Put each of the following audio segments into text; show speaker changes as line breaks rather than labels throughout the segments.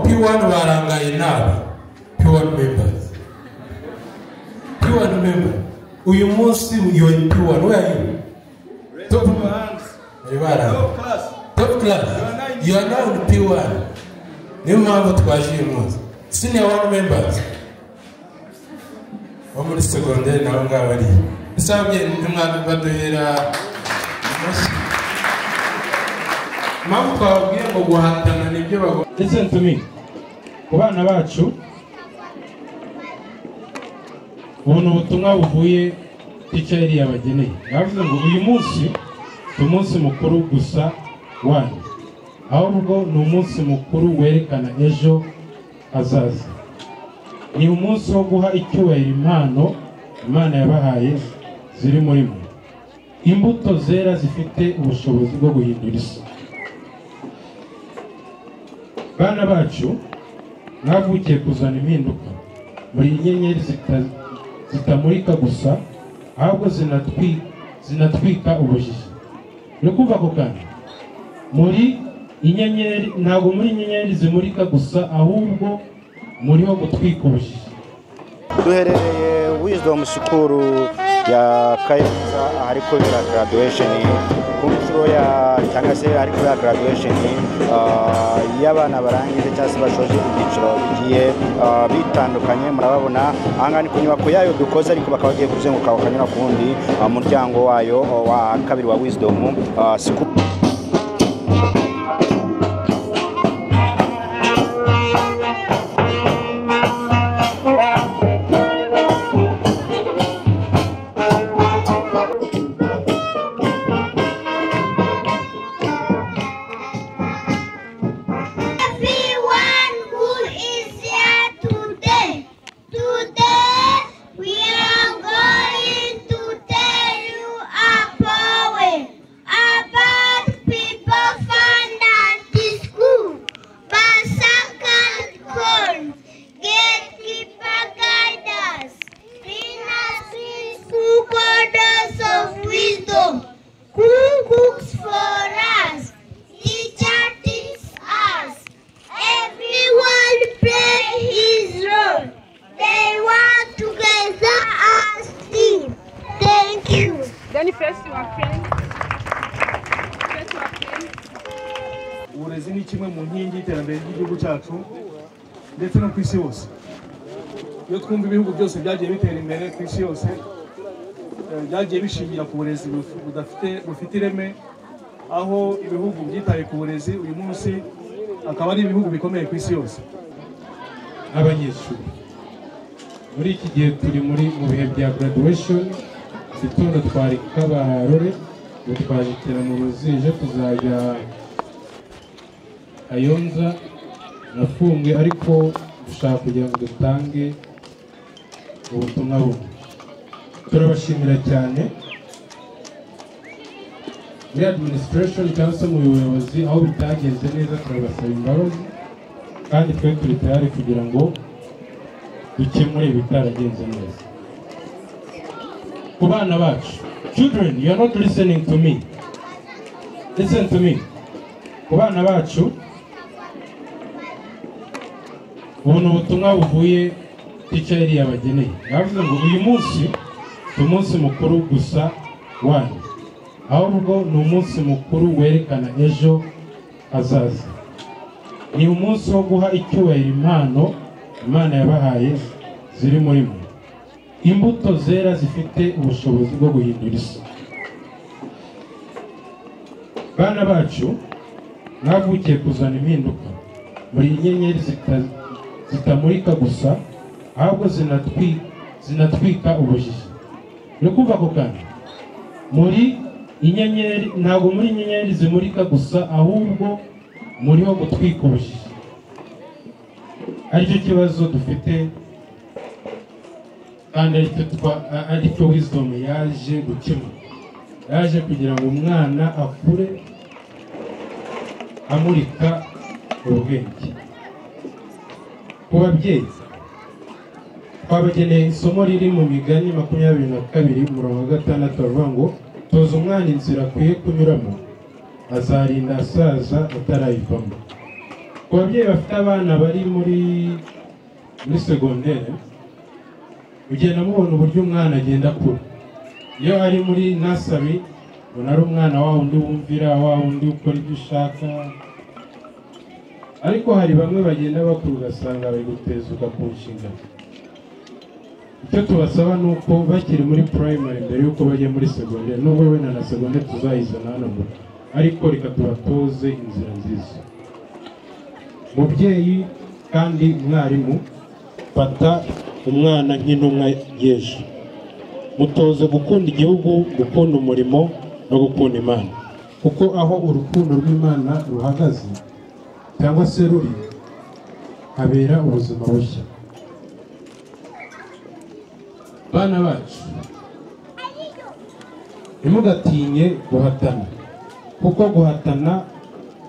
P1 barangaye nabi. P1 members. P1 member. Uyu munsi you in P1. Where are you? Top class. Top class. You are now in P1. Niyo mpamvu twaje uyu munsi. Senior 1 members. Wo muri secondaire nabo ngabari. Bisabye umwana baduhera. Mpamvu twabwiye ngo guhatana nibyo bagomba. Listen to me. Ku bana bacu ubuntu butumwa buvuye teacher yabageneye. Yavuze ngo uyu munsi umunsi mukuru gusa wanyu, ahubwo ni umunsi mukuru werekana ejo hazaza. Ni umunsi wo guha icyubahiro impano Imana yabahaye ziri muri mwe, imbuto zera zifite ubushobozi bwo guhindura isi. Bana bacu mwavukiye kuzana impinduka, muri inyenyeri zitamurika gusa, ahubwo zinatwika ubujiji. Nukumva ko kandi muri inyenyeri, ntabwo muri inyenyeri zimurika gusa, ahubwo muriho gutwika ubujiji.
Duherereye Wisdom School ya Kayonza, ariko bira graduation ku nshuro ya cyangwa se ariko ya graduation y'abana barangije cyangwa se bashoje ibyiciro bigiye bitandukanye. Murababona ahangani ku nyubako yayo dukoze, ariko bakaba bagiye kuzenguruka bakanyura ku wundi muryango wayo wa kabiri wa Wisdom School.
Uburezi ni kimwe mu nkingi y'iterambere ry'igihugu cyacu ndetse no ku isi yose. Iyo twumva ibihugu byose byagiye bitera imbere ku isi yose, byagiye bishingira ku burezi bufite ireme, aho ibihugu byitaye ku burezi uyu munsi akaba ari ibihugu bikomeye ku isi yose.
Abanyeshuri muri iki gihe turi mu bihe bya graduation, gitondo twari Kabarore, twajitira mu Ruzije, tuzajya Kayonza nafunzwe, ariko dushaka kugira ngo dutange ubutumwa bumwe. Turabashimira cyane muri administration cyangwa se mu buyobozi, aho bitagenze neza turabasaba imbabazi, kandi twe turi tayari kugira ngo dukemure ibitaragenze neza. Ku bana bacu, children, you are not listening to me. Listen to me. Ku bana bacu ubuntu butumwa buvuye teacher yabageneye. Yavuze ngo uyu munsi umunsi mukuru gusa wanyu, ahubwo ni umunsi mukuru werekana ejo hazaza. Ni umunsi wo guha icyubahiro impano Imana yabahaye ziri muri mwe, imbuto zera zifite ubushobozi bwo guhindura isi. Bana bacu mwavukiye kuzana impinduka, muri inyenyeri zitamurika gusa, ahubwo zinatwika ubujiji. Nukumva ko kandi muri inyenyeri, ntabwo muri inyenyeri zimurika gusa, ahubwo muriho gutwika ubujiji. Aricyo kibazo dufite, kandi aricyo Wisdom yaje gukemura. Yaje kugira ngo umwana akure amurika ubwenge. Ku babyeyi twabageneye isomo riri mu Migani 22:6, bavuga ngo toza umwana inzira akwiye kunyuramo, azarinda asaza atarayivamo. Ku babyeyi bafite abana bari muri segondere, ugenda mubona uburyo umwana agenda akura. Iyo ari muri nasari ubona ari umwana wa wundi wumvira, wa wundi ukora ibyo ushaka, ariko hari bamwe bagenda bakura ugasanga bari gutezuka ku nshingano. Icyo tubasaba ni uko bakiri muri primary mbere y'uko bajya muri segondere, nubwo wenda na segondere tuzayizana hano, ariko reka tubatoze inzira nziza. Mubyeyi kandi mwarimu, fata umwana nk'intumwa y'ejo, mutoze gukunda igihugu, gukunda umurimo no gukunda Imana, kuko aho urukundo rw'Imana ruhagaze cyangwa se ruri habera ubuzima bushya. Bana bacu, ntimugatinye guhatana, kuko guhatana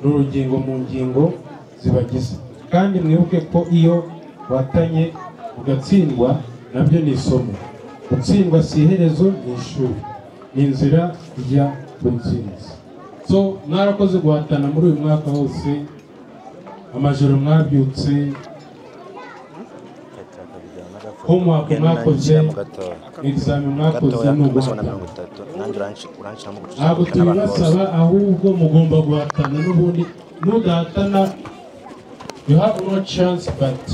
ni urugingo mu ngingo zibagize, kandi mwibuke ko iyo watanye ugatsindwa nabyo ni isomo. Gutsindwa si iherezo, ni ishuri, ni inzira ijya ku ntsinzi. So mwarakoze guhatana muri uyu mwaka wose, amajoro mwabyutse, homework mwakoze, exam mwakoze, ntabwo tubibasaba, ahubwo mugomba guhatana. N'ubundi nudahatana, you have no chance but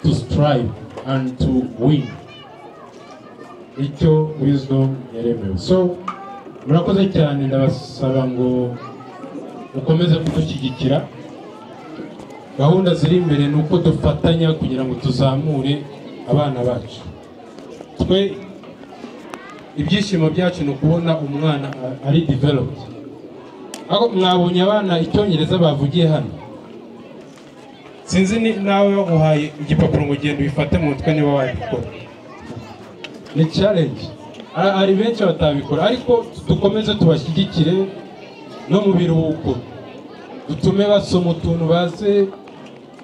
to strive and to win. Icyo wisdom yaremewe. So murakoze cyane, ndabasaba ngo mukomeze kudushyigikira. Gahunda ziri imbere ni uko dufatanya kugira ngo tuzamure abana bacu. Twe ibyishimo byacu ni ukubona umwana ari developed. Aho mwabonye abana icyongereza bavugiye hano, sinzi nawe waguhaye igipapuro ngo ugende ubifate mu mutwe niba wabikora. Ni challenge, ari benshi batabikora, ariko dukomeze tubashyigikire no mu biruhuko, dutume basoma utuntu baze.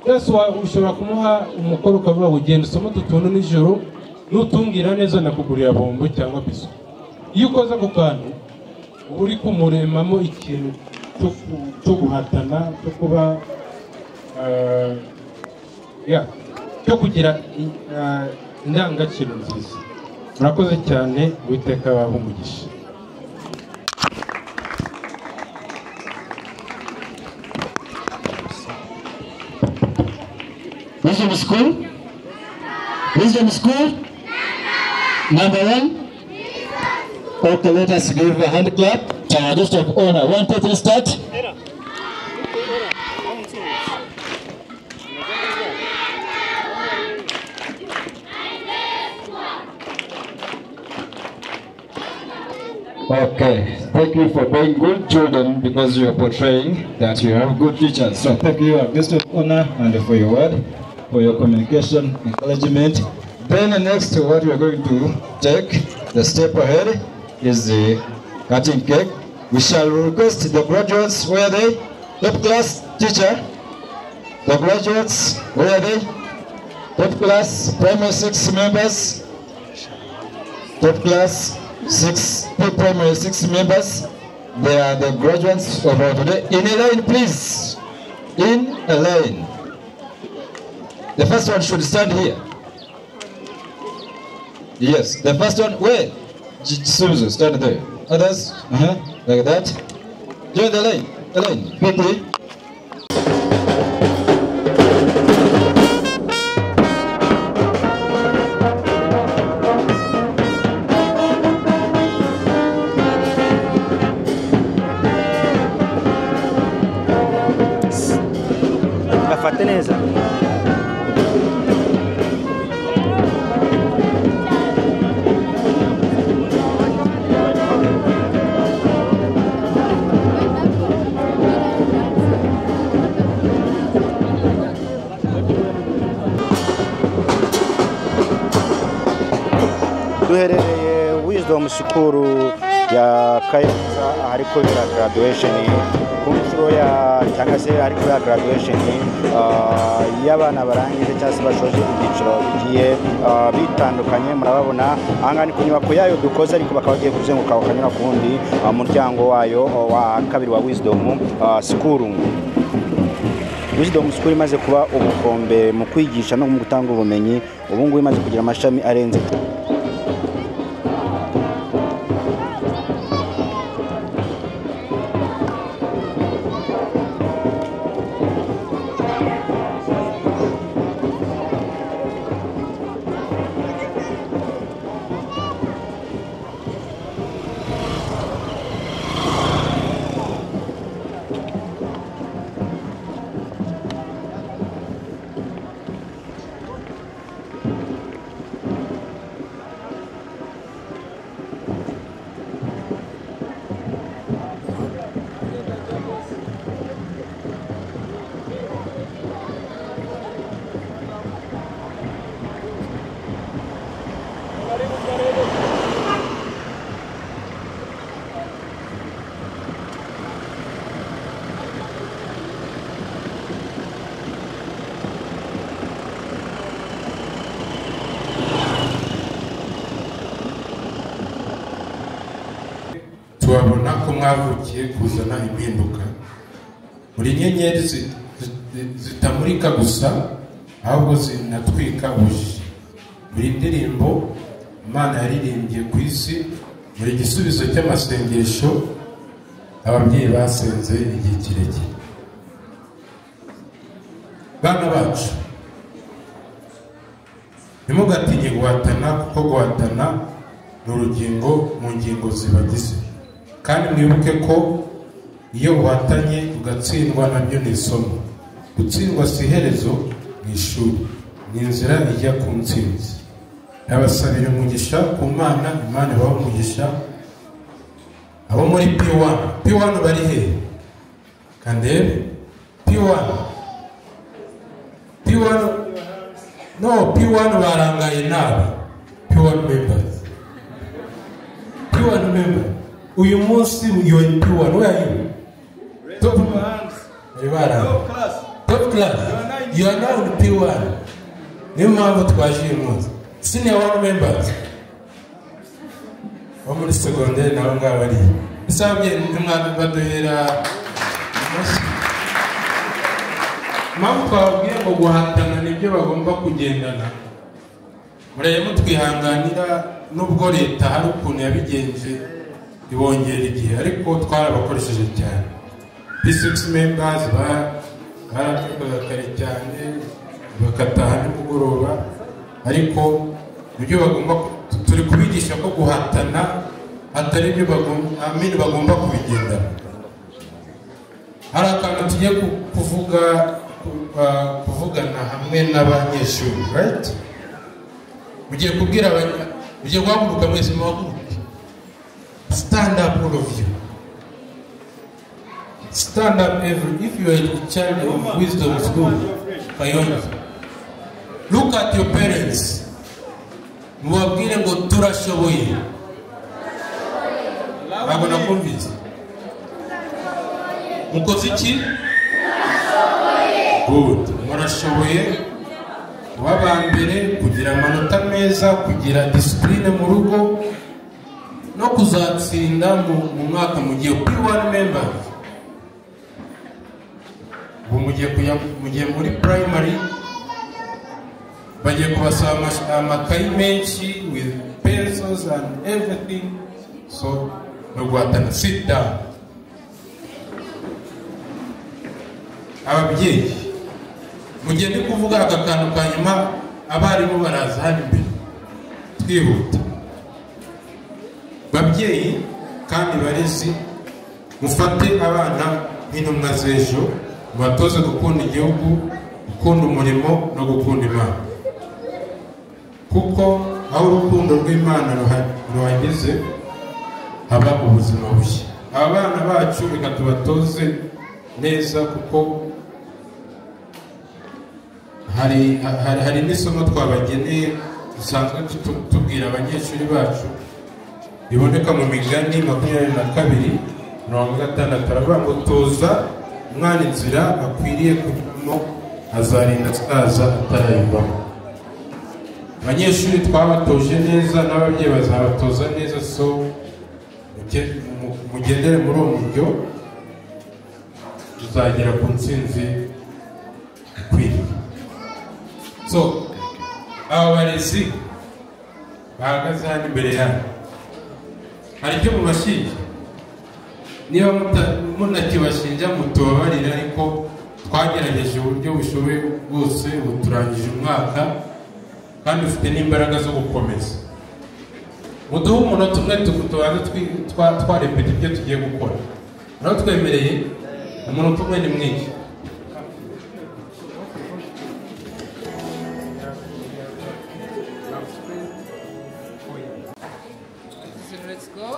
Yesu ushobora kumuha umukoro ukavuga ngo ugenda usoma utuntu nijoro, nutungira neza nakugurira bombo cyangwa biso. Iyo ukoze ako kantu uri kumuremamo ikintu cyo guhatana, cyo kuba cyo kugira indangagaciro nziza. Murakoze cyane, Uwiteka abahe umugisha.
Wisdom School? Wisdom School? Number 1? Okay, let us give a hand clap to our guest of honor. 1, 2, 3, start. Okay, thank you for being good children, because you are portraying that you have good teachers. So thank you, our guest of honor, and for your word, for your communication, encouragement. Then next, what we are going to take, the step ahead, is the cutting cake. We shall request the graduates, where are they? Top class teacher. The graduates, where are they? Top class, primary 6 members. Top class 6, primary 6 members. They are the graduates of our today. In a line, please. In a line. The first one should stand here. Yes, the first one, where? Susan, stand there. Others, like that. Join the line, quickly.
Gafate neza. Duherereye Wisdom School ya Kayonza, ahari kubera graduation ku nshuro ya cyangwa se ari kuri graduation y'abana barangije cyangwa se bashoje ibyiciro bigiye bitandukanye. Murababona aha ni ku nyubako yayo dukoze, ariko bakaba bagiye kuzenguruka bakanyura ku wundi muryango wayo wa kabiri wa Wisdom School. Wisdom School imaze kuba ubukombe mu kwigisha no mu gutanga ubumenyi, ubu ngubu imaze kugira amashami arenze.
Tubabona ko mwavukiye kuzana impinduka, muri nyenyeri zitamurika gusa ahubwo zinatwika ubujiji. Muri ndirimbo Imana yaririmbye ku isi, muri gisubizo cy'amasengesho ababyeyi basenze igihe kirekire. Bana bacu, ntimugatinye guhatana, kuko guhatana ni urugingo mu ngingo zibagize. Kandi mwibuke ko iyo uhatanye ugatsindwa nabyo ni isomo. Gutsindwa si iherezo mu ishuri, ni inzira ijya ku ntsinzi. Nabasabira umugisha ku Mana, Imana ibahe umugisha. Abo muri P1 bari he? Kandebe P1 no, P1 barangaye nabi. P1 member. Uyu munsi you in P1, where are you? Top class. You are now in P1. Niyo mpamvu twaje uyu munsi. Senior 1 members. Wo muri secondaire nabo ngabo ari. Isabye umwana baduhera. Mpamvu twabwiye ngo guhatana nibyo bagomba kugendana. Mureye mutwihanganira nubwo leta hari ukuntu yabigenje ibongera igihe, ariko twarabakoresheje cyane. P6 members baravuga kare cyane bakataha nimugoroba, ariko ibyo bagomba turi kubigisha ko guhatana atari ibyo bagomba kubigendana. Hari akantu tugiye kuvugana hamwe n'abanyeshuri, right? Mugiye kubwira mugiye guhaguruka mwese muhaguruke. Stand up, all of you. Stand up, if you are a child of Wisdom School, Kayonza. Look at your parents. Mubabwire ngo turashoboye. Ntabwo nakumvise. Mukoze iki? Good. Murashoboye. Wabambere kugira amanota meza, kugira discipline mu rugo, no kuzatsinda mu mwaka mugiye P1 members. Ubu mugiye muri primary, bagiye kubasaba amakayi menshi with pencils and everything. So mugwatana, sit down. Ababyeyi, mugiye ndi kuvuga agakantu ka nyuma, abarimu baraza hano imbere. Twihuta. Babyeyi kandi barezi, mufate abana nk'intumwa z'ejo, mubatoze gukunda igihugu, gukunda umurimo no gukunda Imana. Kuko aho urukundo rw'Imana ruhageze haba ubuzima bushya. Aba bana bacu reka tubatoze neza, kuko hari n'isomo twabageneye dusanzwe tubwira abanyeshuri bacu, iboneka mu Migani 22:60. Aravuga ngo toza umwana inzira akwiriye kujyamo azarinda asaza atarayivamo. Abanyeshuri twabatoje neza n'ababyeyi bazabatoza neza, so mugendere muri uwo buryo tuzagera ku ntsinzi ikwiriye. So aba barezi bahagaze hano imbere yanyu, hari icyo mubashinja? Niba munakibashinja mutubabarire, ariko twagerageje uburyo bushoboye bwose. Ubu turangije umwaka kandi ufite n'imbaraga zo gukomeza. Muduhe umunota umwe tubanze twarepeta ibyo tugiye gukora. Naho twemereye umunota umwe ni mwinshi.
Let's go.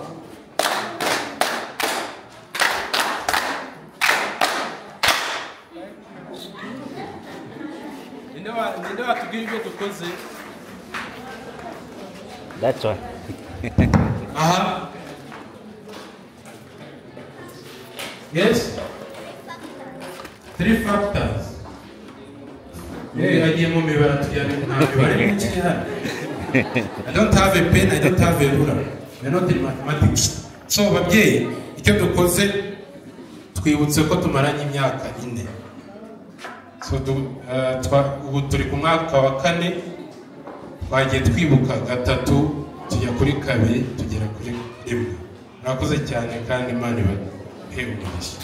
Ninde watubwira ibyo dukoze?
That's all.
Aha. Yes? 3 factors. I don't have a pen, I don't have a ruler. We're not in mathematics. So babyeyi, icyo dukoze twibutse ko tumaranye imyaka 4. So ubu turi ku mwaka wa 4, twagiye twibuka 3, tujya kuri 2, tugera kuri 1. Mwakoze cyane kandi Imana ibahe umugisha.